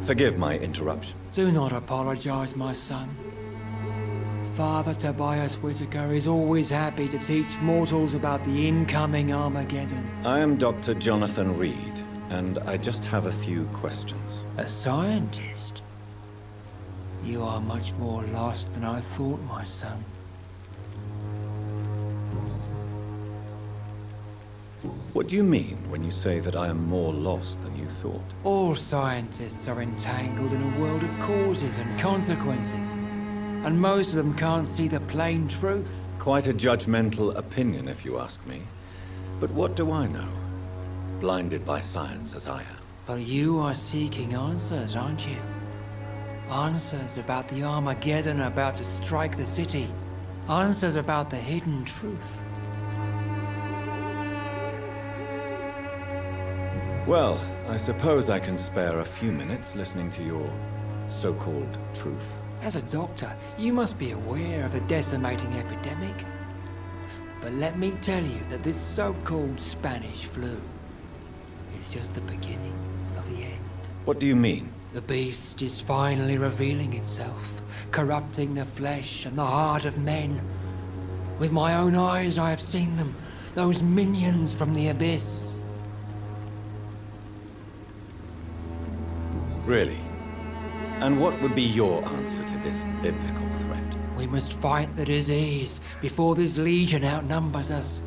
Forgive my interruption. Do not apologize, my son. Father Tobias Whitaker is always happy to teach mortals about the incoming Armageddon. I am Dr. Jonathan Reed, and I just have a few questions. A scientist? You are much more lost than I thought, my son. What do you mean when you say that I am more lost than you thought? All scientists are entangled in a world of causes and consequences. And most of them can't see the plain truth. Quite a judgmental opinion, if you ask me. But what do I know? Blinded by science as I am. But you are seeking answers, aren't you? Answers about the Armageddon about to strike the city. Answers about the hidden truth. Well, I suppose I can spare a few minutes listening to your so-called truth. As a doctor, you must be aware of the decimating epidemic. But let me tell you that this so-called Spanish flu is just the beginning of the end. What do you mean? The beast is finally revealing itself, corrupting the flesh and the heart of men. With my own eyes I have seen them, those minions from the abyss. Really? And what would be your answer to this biblical threat? We must fight the disease before this legion outnumbers us.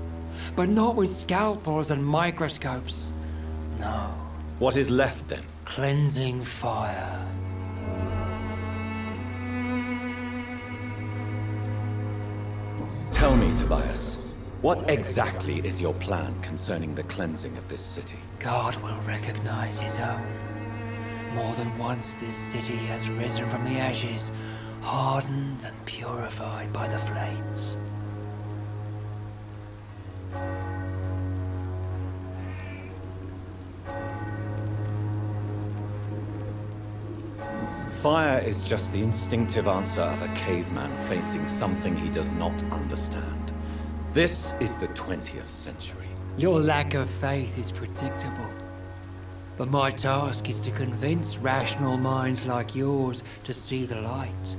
But not with scalpels and microscopes. No. What is left then? Cleansing fire. Tell me, Tobias, what exactly is your plan concerning the cleansing of this city? God will recognize his own. More than once this city has risen from the ashes, hardened and purified by the flames. Fire is just the instinctive answer of a caveman facing something he does not understand. This is the 20th century. Your lack of faith is predictable. But my task is to convince rational minds like yours to see the light.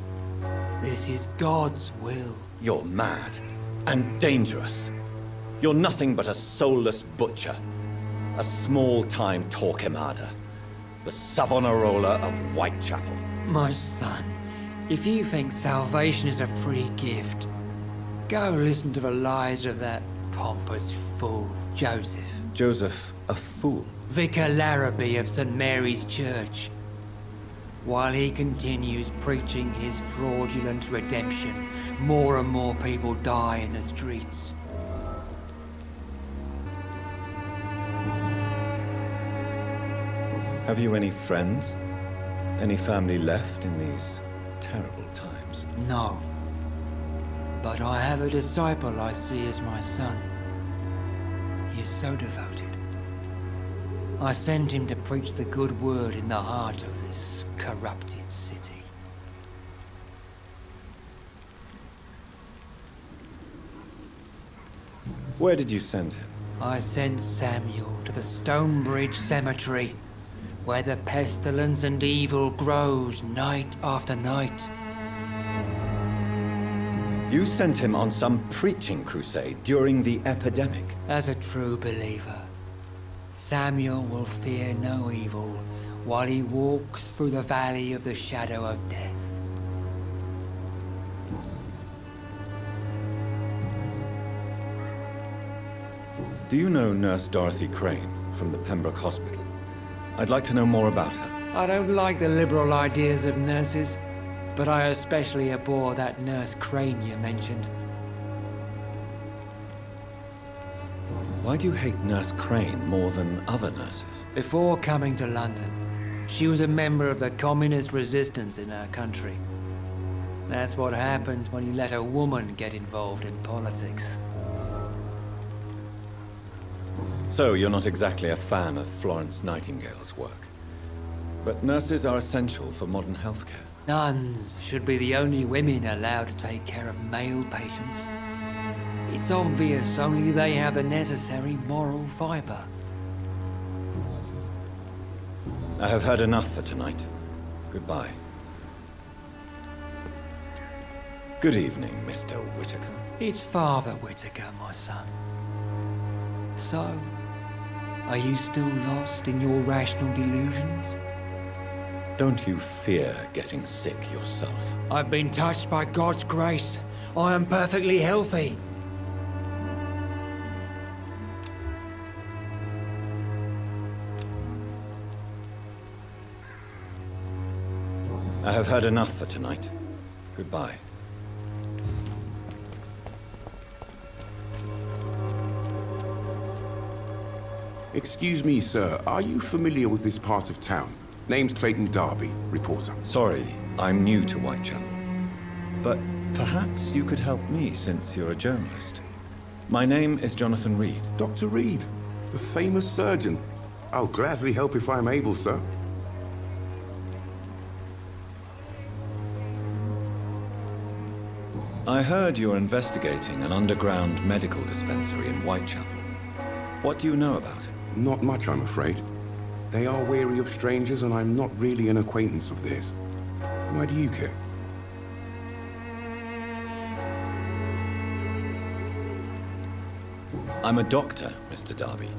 This is God's will. You're mad and dangerous. You're nothing but a soulless butcher. A small-time Torquemada. The Savonarola of Whitechapel. My son, if you think salvation is a free gift, go listen to the lies of that pompous fool, Joseph. Joseph, a fool? Vicar Larrabee of St. Mary's Church. While he continues preaching his fraudulent redemption, more and more people die in the streets. Have you any friends? Any family left in these terrible times? No. But I have a disciple I see as my son. He is so devoted. I sent him to preach the good word in the heart of this corrupted city. Where did you send him? I sent Samuel to the Stonebridge Cemetery, where the pestilence and evil grows night after night. You sent him on some preaching crusade during the epidemic. As a true believer, Samuel will fear no evil while he walks through the valley of the shadow of death. Do you know Nurse Dorothy Crane from the Pembroke Hospital? I'd like to know more about her. I don't like the liberal ideas of nurses, but I especially abhor that Nurse Crane you mentioned. Why do you hate Nurse Crane more than other nurses? Before coming to London, she was a member of the communist resistance in our country. That's what happens when you let a woman get involved in politics. So you're not exactly a fan of Florence Nightingale's work. But nurses are essential for modern healthcare. Nuns should be the only women allowed to take care of male patients. It's obvious only they have the necessary moral fiber. I have heard enough for tonight. Goodbye. Good evening, Mr. Whitaker. It's Father Whitaker, my son. So, are you still lost in your rational delusions? Don't you fear getting sick yourself? I've been touched by God's grace. I am perfectly healthy. I have had enough for tonight. Goodbye. Excuse me, sir. Are you familiar with this part of town? Name's Clayton Darby, reporter. Sorry, I'm new to Whitechapel. But perhaps you could help me since you're a journalist. My name is Jonathan Reed. Dr. Reed, the famous surgeon. I'll gladly help if I'm able, sir. I heard you're investigating an underground medical dispensary in Whitechapel. What do you know about it? Not much, I'm afraid. They are wary of strangers, and I'm not really an acquaintance of theirs. Why do you care? I'm a doctor, Mr. Darby.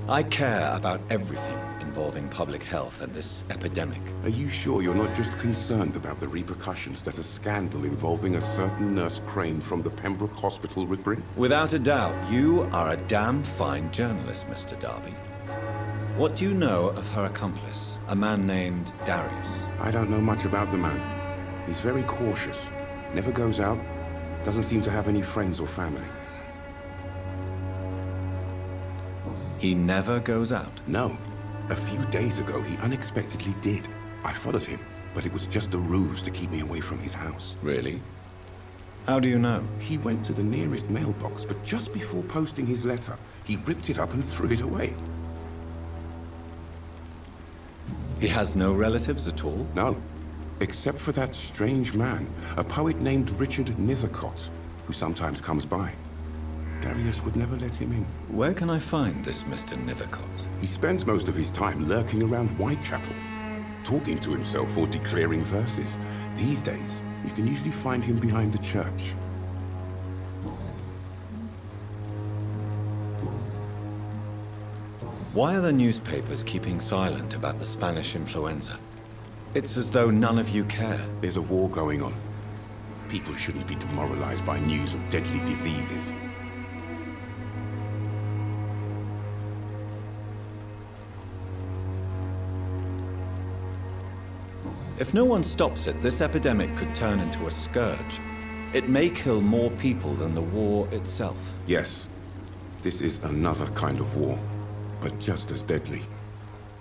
I care about everything involving public health and this epidemic. Are you sure you're not just concerned about the repercussions that a scandal involving a certain Nurse Crane from the Pembroke Hospital would bring? Without a doubt, you are a damn fine journalist, Mr. Darby. What do you know of her accomplice, a man named Darius? I don't know much about the man. He's very cautious, never goes out, doesn't seem to have any friends or family. He never goes out? No. A few days ago, he unexpectedly did. I followed him, but it was just a ruse to keep me away from his house. Really? How do you know? He went to the nearest mailbox, but just before posting his letter, he ripped it up and threw it away. He has no relatives at all? No. Except for that strange man, a poet named Richard Nithercott, who sometimes comes by. Darius would never let him in. Where can I find this Mr. Nithercott? He spends most of his time lurking around Whitechapel, talking to himself or declaring verses. These days, you can usually find him behind the church. Why are the newspapers keeping silent about the Spanish influenza? It's as though none of you care. There's a war going on. People shouldn't be demoralized by news of deadly diseases. If no one stops it, this epidemic could turn into a scourge. It may kill more people than the war itself. Yes, this is another kind of war, but just as deadly.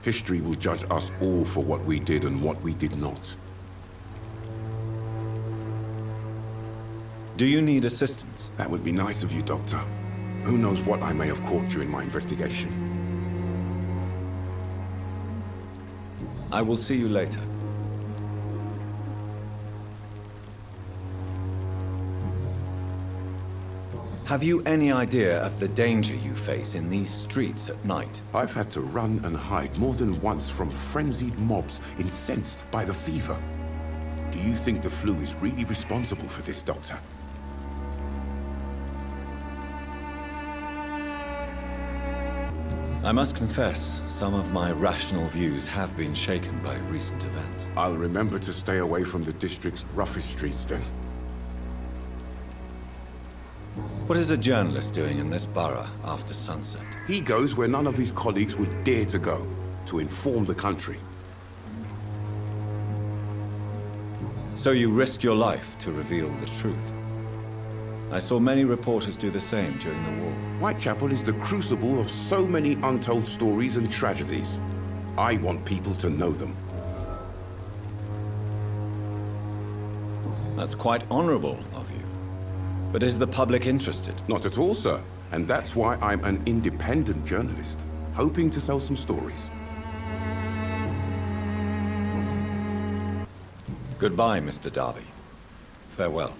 History will judge us all for what we did and what we did not. Do you need assistance? That would be nice of you, Doctor. Who knows what I may have caught during my investigation. I will see you later. Have you any idea of the danger you face in these streets at night? I've had to run and hide more than once from frenzied mobs incensed by the fever. Do you think the flu is really responsible for this, Doctor? I must confess, some of my rational views have been shaken by recent events. I'll remember to stay away from the district's roughest streets then. What is a journalist doing in this borough after sunset? He goes where none of his colleagues would dare to go, to inform the country. So you risk your life to reveal the truth. I saw many reporters do the same during the war. Whitechapel is the crucible of so many untold stories and tragedies. I want people to know them. That's quite honorable of you. But is the public interested? Not at all, sir. And that's why I'm an independent journalist, hoping to sell some stories. Goodbye, Mr. Darby. Farewell.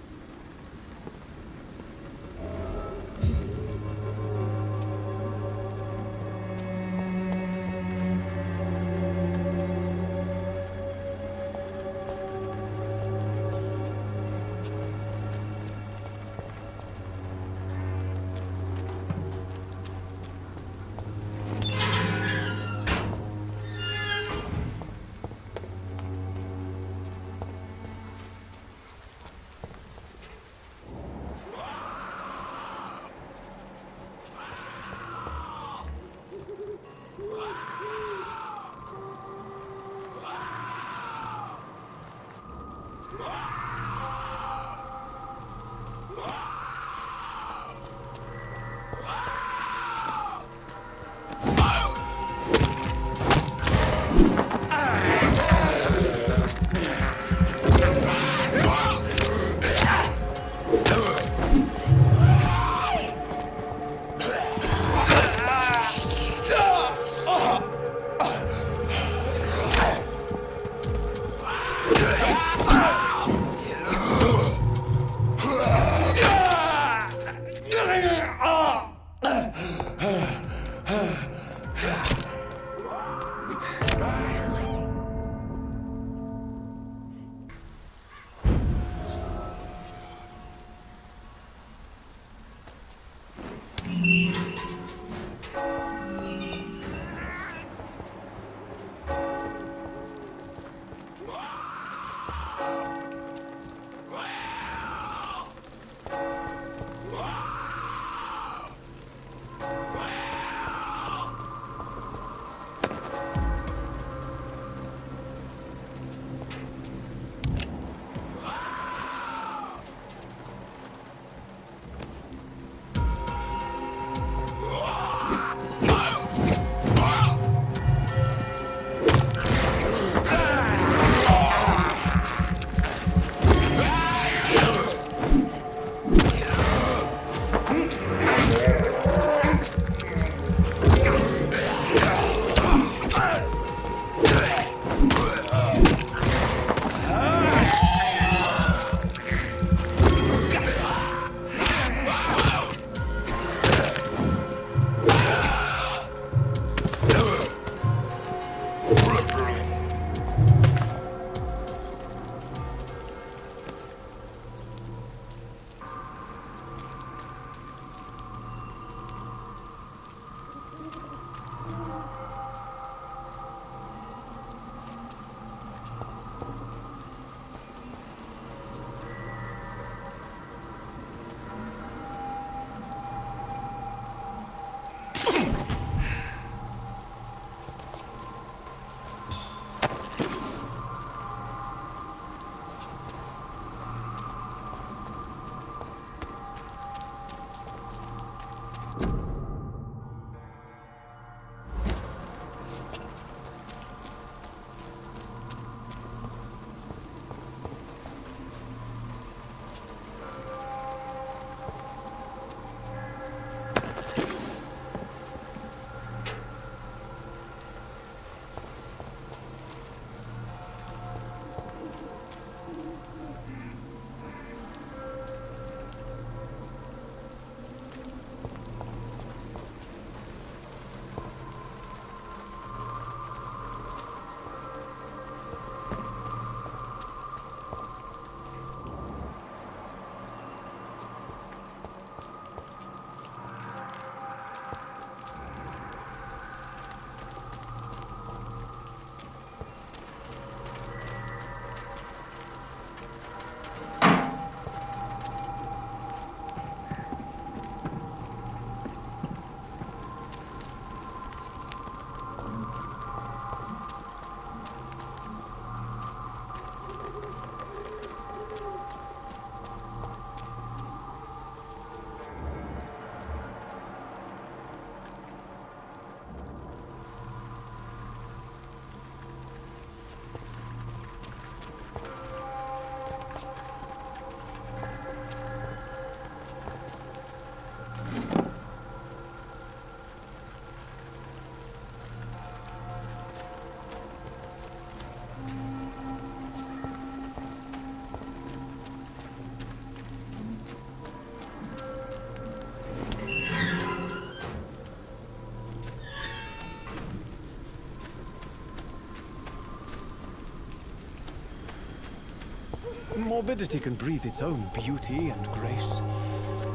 Morbidity can breathe its own beauty and grace.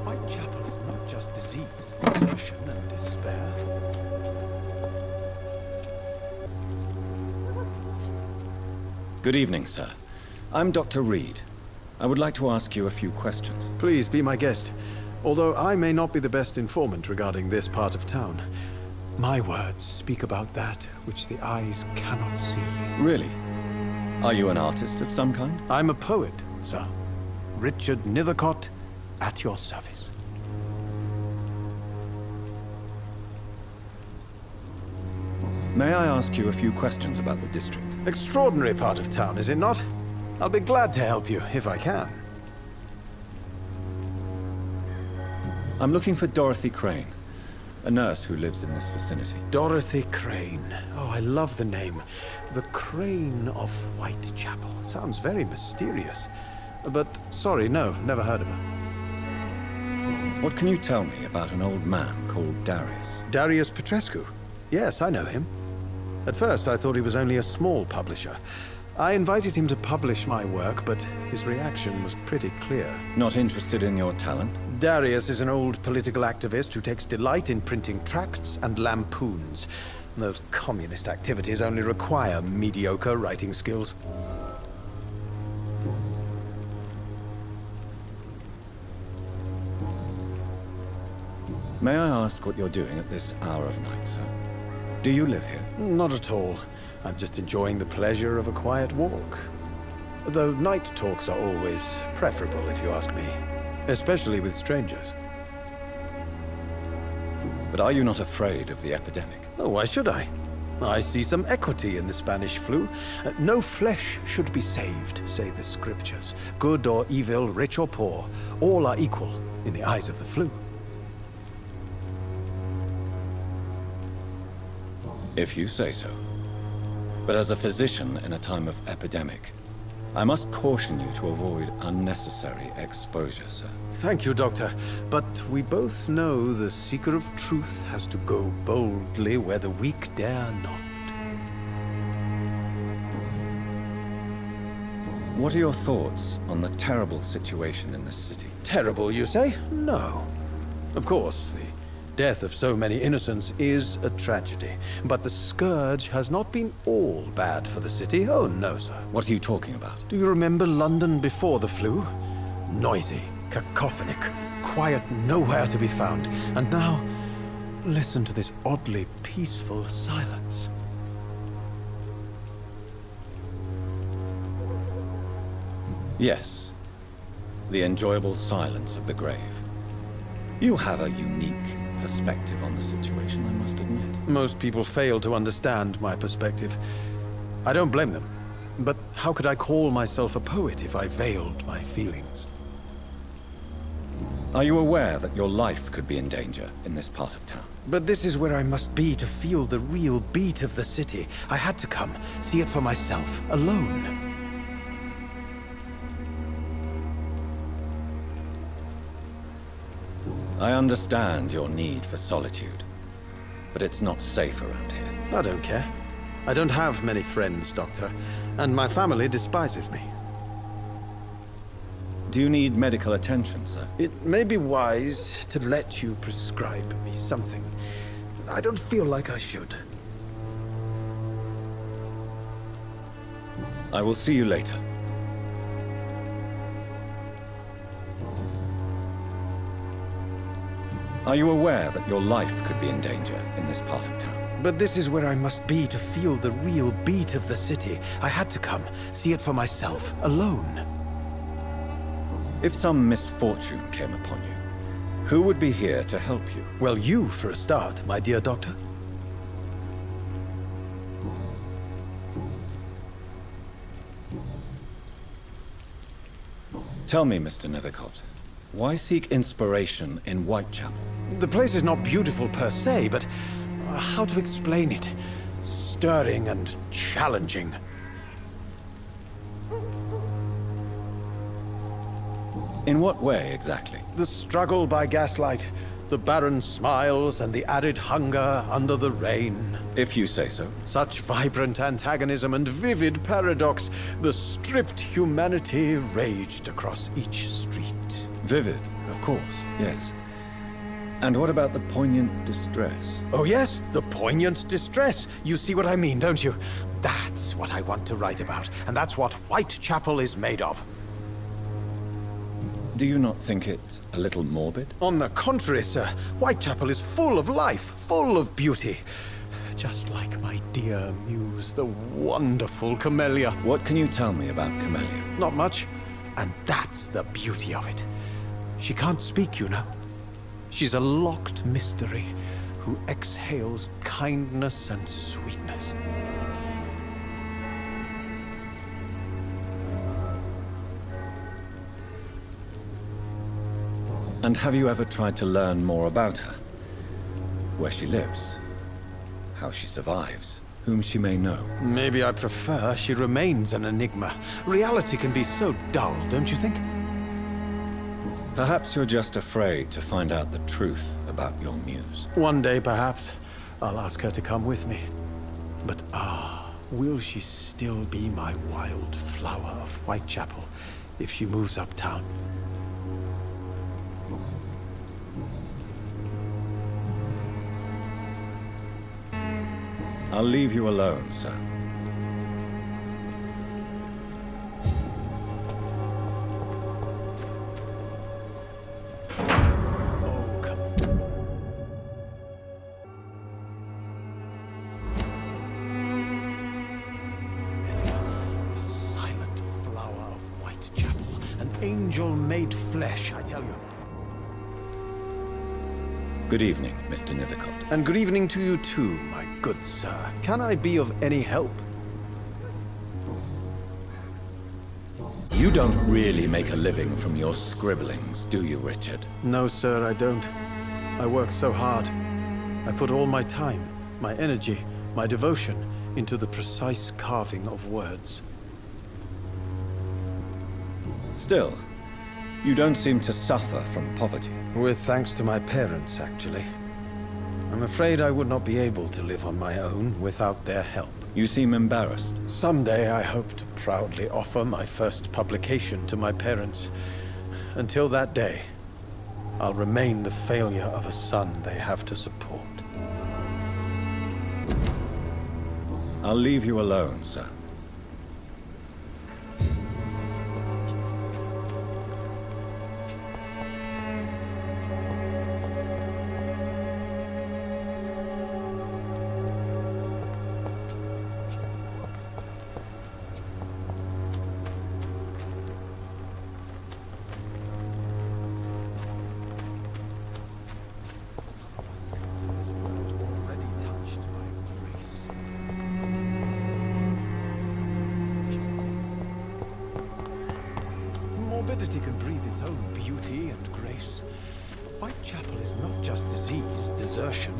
Whitechapel is not just disease, desertion, and despair. Good evening, sir. I'm Dr. Reed. I would like to ask you a few questions. Please be my guest. Although I may not be the best informant regarding this part of town, my words speak about that which the eyes cannot see. Really? Are you an artist of some kind? I'm a poet, sir. Richard Nethercott, at your service. May I ask you a few questions about the district? Extraordinary part of town, is it not? I'll be glad to help you, if I can. I'm looking for Dorothy Crane, a nurse who lives in this vicinity. Dorothy Crane. Oh, I love the name. The Crane of Whitechapel. Sounds very mysterious. But, sorry, no, never heard of her. What can you tell me about an old man called Darius? Darius Petrescu? Yes, I know him. At first, I thought he was only a small publisher. I invited him to publish my work, but his reaction was pretty clear. Not interested in your talent? Darius is an old political activist who takes delight in printing tracts and lampoons. Those communist activities only require mediocre writing skills. May I ask what you're doing at this hour of night, sir? Do you live here? Not at all. I'm just enjoying the pleasure of a quiet walk. Though night talks are always preferable, if you ask me. Especially with strangers. But are you not afraid of the epidemic? Oh, why should I? I see some equity in the Spanish flu. No flesh should be saved, say the scriptures. Good or evil, rich or poor, all are equal in the eyes of the flu. If you say so. But as a physician in a time of epidemic, I must caution you to avoid unnecessary exposure, sir. Thank you, Doctor. But we both know the seeker of truth has to go boldly where the weak dare not. What are your thoughts on the terrible situation in this city? Terrible, you say? No. Of course, the death of so many innocents is a tragedy. But the scourge has not been all bad for the city. Oh, no, sir. What are you talking about? Do you remember London before the flu? Noisy, cacophonic, quiet nowhere to be found. And now, listen to this oddly peaceful silence. Yes. The enjoyable silence of the grave. You have a unique perspective on the situation, I must admit. Most people fail to understand my perspective. I don't blame them. But how could I call myself a poet if I veiled my feelings? Are you aware that your life could be in danger in this part of town? But this is where I must be to feel the real beat of the city. I had to come, see it for myself, alone. I understand your need for solitude, but it's not safe around here. I don't care. I don't have many friends, Doctor, and my family despises me. Do you need medical attention, sir? It may be wise to let you prescribe me something. I don't feel like I should. I will see you later. Are you aware that your life could be in danger in this part of town? But this is where I must be to feel the real beat of the city. I had to come, see it for myself, alone. If some misfortune came upon you, who would be here to help you? Well, you for a start, my dear Doctor. Tell me, Mr. Nethercott, why seek inspiration in Whitechapel? The place is not beautiful per se, but how to explain it? Stirring and challenging. In what way, exactly? The struggle by gaslight, the barren smiles and the arid hunger under the rain. If you say so. Such vibrant antagonism and vivid paradox, the stripped humanity raged across each street. Vivid, of course, yes. And what about the poignant distress? Oh yes, the poignant distress. You see what I mean, don't you? That's what I want to write about, and that's what Whitechapel is made of. Do you not think it a little morbid? On the contrary, sir, Whitechapel is full of life, full of beauty. Just like my dear muse, the wonderful Camellia. What can you tell me about Camellia? Not much, and that's the beauty of it. She can't speak, you know. She's a locked mystery who exhales kindness and sweetness. And have you ever tried to learn more about her? Where she lives? How she survives? Whom she may know? Maybe I prefer she remains an enigma. Reality can be so dull, don't you think? Perhaps you're just afraid to find out the truth about your muse. One day, perhaps, I'll ask her to come with me. But will she still be my wild flower of Whitechapel if she moves uptown? I'll leave you alone, sir. Oh, come on. The silent flower of Whitechapel, an angel made flesh, I tell you. Good evening, Mr. Nethercott. And good evening to you too, my good sir. Can I be of any help? You don't really make a living from your scribblings, do you, Richard? No, sir, I don't. I work so hard. I put all my time, my energy, my devotion into the precise carving of words. Still, you don't seem to suffer from poverty. With thanks to my parents, actually. I'm afraid I would not be able to live on my own without their help. You seem embarrassed. Someday I hope to proudly offer my first publication to my parents. Until that day, I'll remain the failure of a son they have to support. I'll leave you alone, sir. Morbidity can breathe its own beauty and grace. Whitechapel is not just disease, desertion.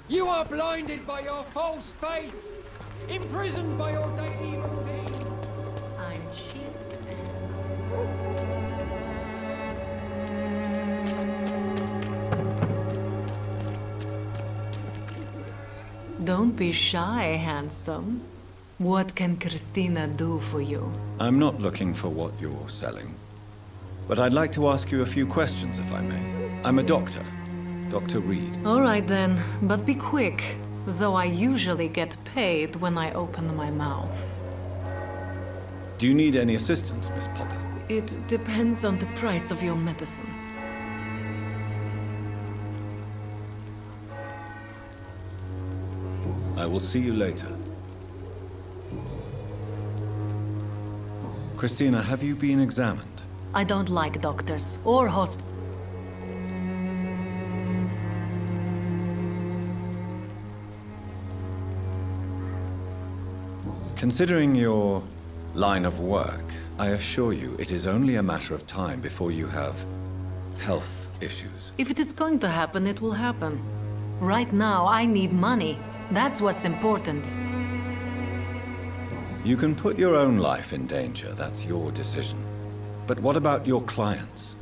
You are blinded by your false faith, imprisoned by your daily routine. I'm cheap and... Don't be shy, handsome. What can Christina do for you? I'm not looking for what you're selling. But I'd like to ask you a few questions, if I may. I'm a doctor. Dr. Reed. All right then, but be quick. Though I usually get paid when I open my mouth. Do you need any assistance, Miss Popper? It depends on the price of your medicine. I will see you later. Christina, have you been examined? I don't like doctors or hospitals. Considering your line of work, I assure you it is only a matter of time before you have health issues. If it is going to happen, it will happen. Right now, I need money. That's what's important. You can put your own life in danger, that's your decision. But what about your clients?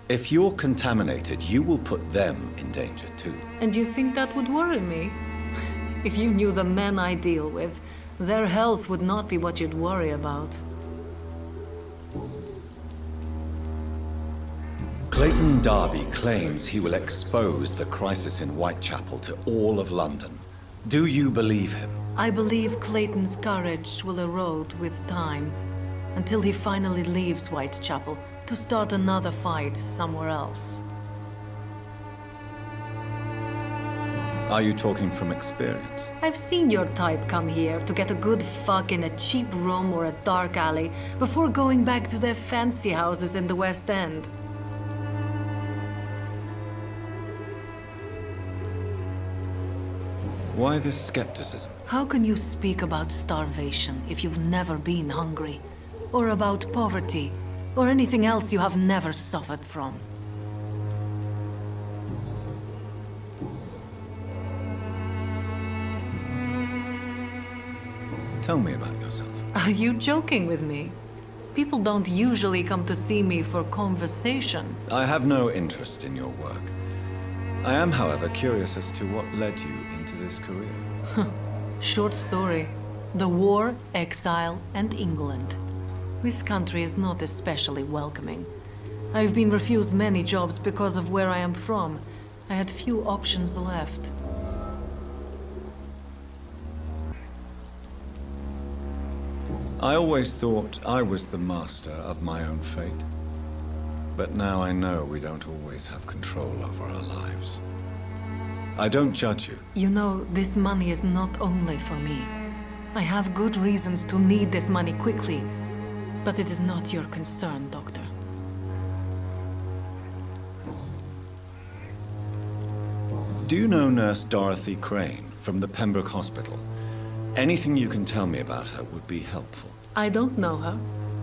If you're contaminated, you will put them in danger too. And you think that would worry me? If you knew the men I deal with, their health would not be what you'd worry about. Clayton Darby claims he will expose the crisis in Whitechapel to all of London. Do you believe him? I believe Clayton's courage will erode with time, until he finally leaves Whitechapel to start another fight somewhere else. Are you talking from experience? I've seen your type come here to get a good fuck in a cheap room or a dark alley before going back to their fancy houses in the West End. Why this skepticism? How can you speak about starvation if you've never been hungry? Or about poverty? Or anything else you have never suffered from? Tell me about yourself. Are you joking with me? People don't usually come to see me for conversation. I have no interest in your work. I am, however, curious as to what led you into this career. Short story. The war, exile, and England. This country is not especially welcoming. I've been refused many jobs because of where I am from. I had few options left. I always thought I was the master of my own fate. But now I know we don't always have control over our lives. I don't judge you. You know, this money is not only for me. I have good reasons to need this money quickly, but it is not your concern, Doctor. Do you know Nurse Dorothy Crane from the Pembroke Hospital? Anything you can tell me about her would be helpful. I don't know her,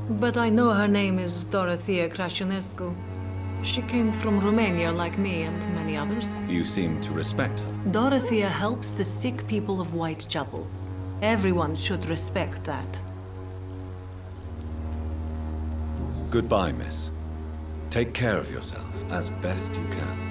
but I know her name is Dorothea Crăciunescu. She came from Romania like me and many others. You seem to respect her. Dorothea helps the sick people of Whitechapel. Everyone should respect that. Goodbye, miss. Take care of yourself as best you can.